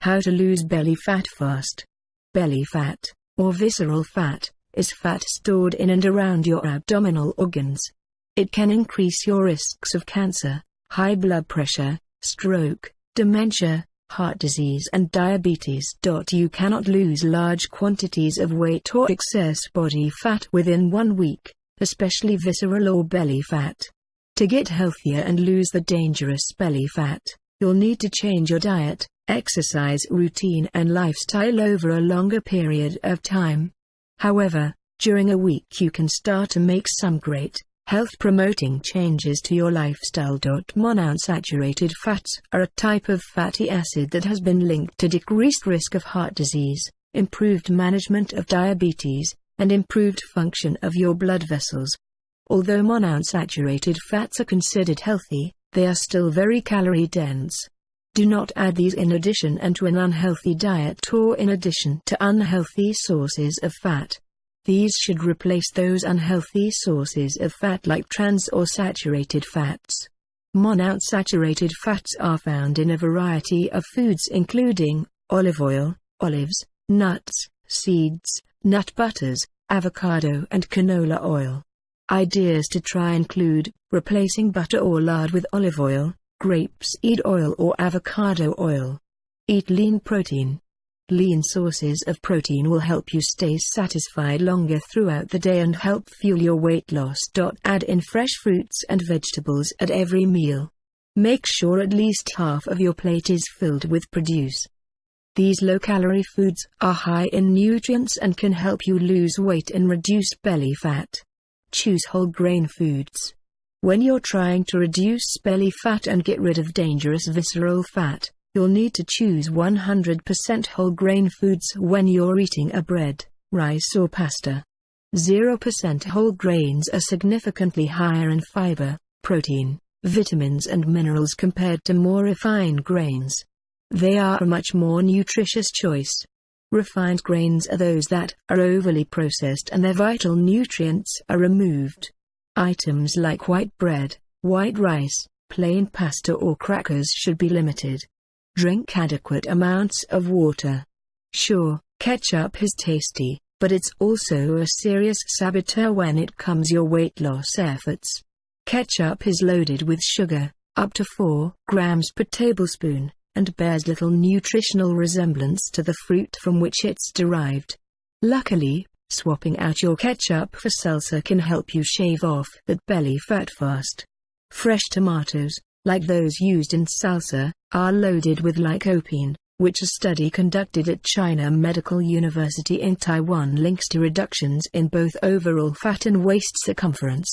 How to lose belly fat fast. Belly fat, or visceral fat, is fat stored in and around your abdominal organs. It can increase your risks of cancer, high blood pressure, stroke, dementia, heart disease and diabetes. You cannot lose large quantities of weight or excess body fat within 1 week, especially visceral or belly fat. To get healthier and lose the dangerous belly fat, you'll need to change your diet, exercise routine and lifestyle over a longer period of time. However, during a week you can start to make some great, health-promoting changes to your lifestyle. Monounsaturated fats are a type of fatty acid that has been linked to decreased risk of heart disease, improved management of diabetes, and improved function of your blood vessels. Although monounsaturated fats are considered healthy, they are still very calorie-dense. Do not add these in addition and to an unhealthy diet or in addition to unhealthy sources of fat. These should replace those unhealthy sources of fat like trans or saturated fats. Monounsaturated fats are found in a variety of foods including olive oil, olives, nuts, seeds, nut butters, avocado and canola oil. Ideas to try include replacing butter or lard with olive oil, grapeseed oil or avocado oil. Eat lean protein. Lean sources of protein will help you stay satisfied longer throughout the day and help fuel your weight loss. Add in fresh fruits and vegetables at every meal. Make sure at least half of your plate is filled with produce. These low-calorie foods are high in nutrients and can help you lose weight and reduce belly fat. Choose whole grain foods. When you're trying to reduce belly fat and get rid of dangerous visceral fat, you'll need to choose 100% whole grain foods when you're eating a bread, rice or pasta. 0% whole grains are significantly higher in fiber, protein, vitamins and minerals compared to more refined grains. They are a much more nutritious choice. Refined grains are those that are overly processed and their vital nutrients are removed. Items like white bread, white rice, plain pasta or crackers should be limited. Drink adequate amounts of water. Sure, ketchup is tasty, but it's also a serious saboteur when it comes your weight loss efforts. Ketchup is loaded with sugar, up to 4 grams per tablespoon, and bears little nutritional resemblance to the fruit from which it's derived. Luckily, swapping out your ketchup for salsa can help you shave off that belly fat fast. Fresh tomatoes, like those used in salsa, are loaded with lycopene, which a study conducted at China Medical University in Taiwan links to reductions in both overall fat and waist circumference.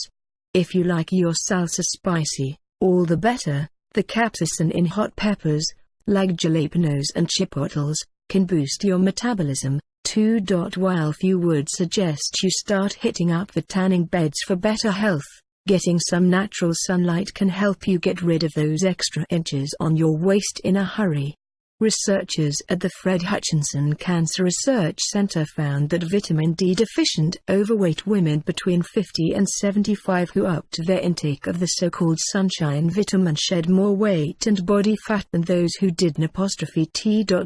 If you like your salsa spicy, all the better. The capsaicin in hot peppers, like jalapenos and chipotles, can boost your metabolism, too. While few would suggest you start hitting up the tanning beds for better health, getting some natural sunlight can help you get rid of those extra inches on your waist in a hurry. Researchers at the Fred Hutchinson Cancer Research Center found that vitamin D-deficient overweight women between 50 and 75 who upped their intake of the so-called sunshine vitamin shed more weight and body fat than those who didn't.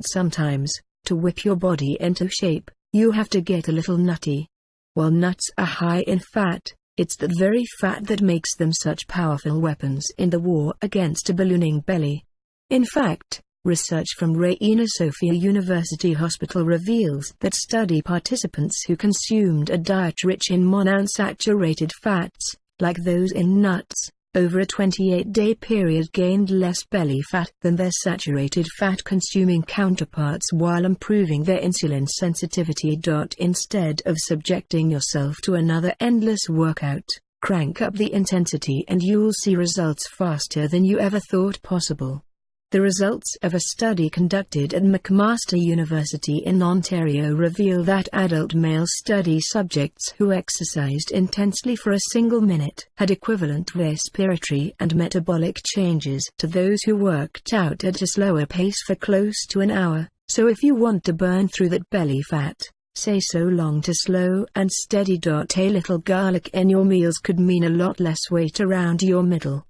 Sometimes, to whip your body into shape, you have to get a little nutty. While nuts are high in fat, it's that very fat that makes them such powerful weapons in the war against a ballooning belly. In fact, research from Reina Sofia University Hospital reveals that study participants who consumed a diet rich in monounsaturated fats, like those in nuts, over a 28-day period gained less belly fat than their saturated fat-consuming counterparts while improving their insulin sensitivity. Instead of subjecting yourself to another endless workout, crank up the intensity and you'll see results faster than you ever thought possible. The results of a study conducted at McMaster University in Ontario reveal that adult male study subjects who exercised intensely for a single minute had equivalent respiratory and metabolic changes to those who worked out at a slower pace for close to an hour. So if you want to burn through that belly fat, say so long to slow and steady. A little garlic in your meals could mean a lot less weight around your middle.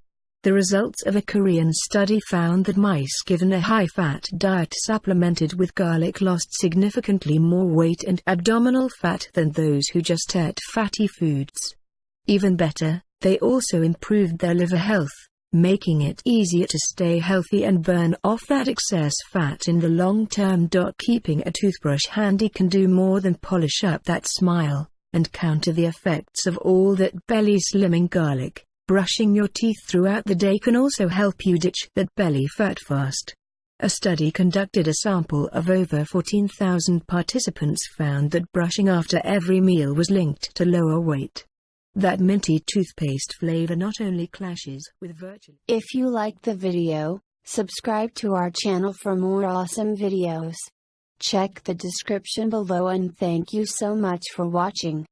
The results of a Korean study found that mice given a high-fat diet supplemented with garlic lost significantly more weight and abdominal fat than those who just ate fatty foods. Even better, they also improved their liver health, making it easier to stay healthy and burn off that excess fat in the long term. Keeping a toothbrush handy can do more than polish up that smile and counter the effects of all that belly slimming garlic. Brushing your teeth throughout the day can also help you ditch that belly fat fast. A study conducted a sample of over 14,000 participants found that brushing after every meal was linked to lower weight. That minty toothpaste flavor not only clashes with virtually. If you liked the video, subscribe to our channel for more awesome videos. Check the description below and thank you so much for watching.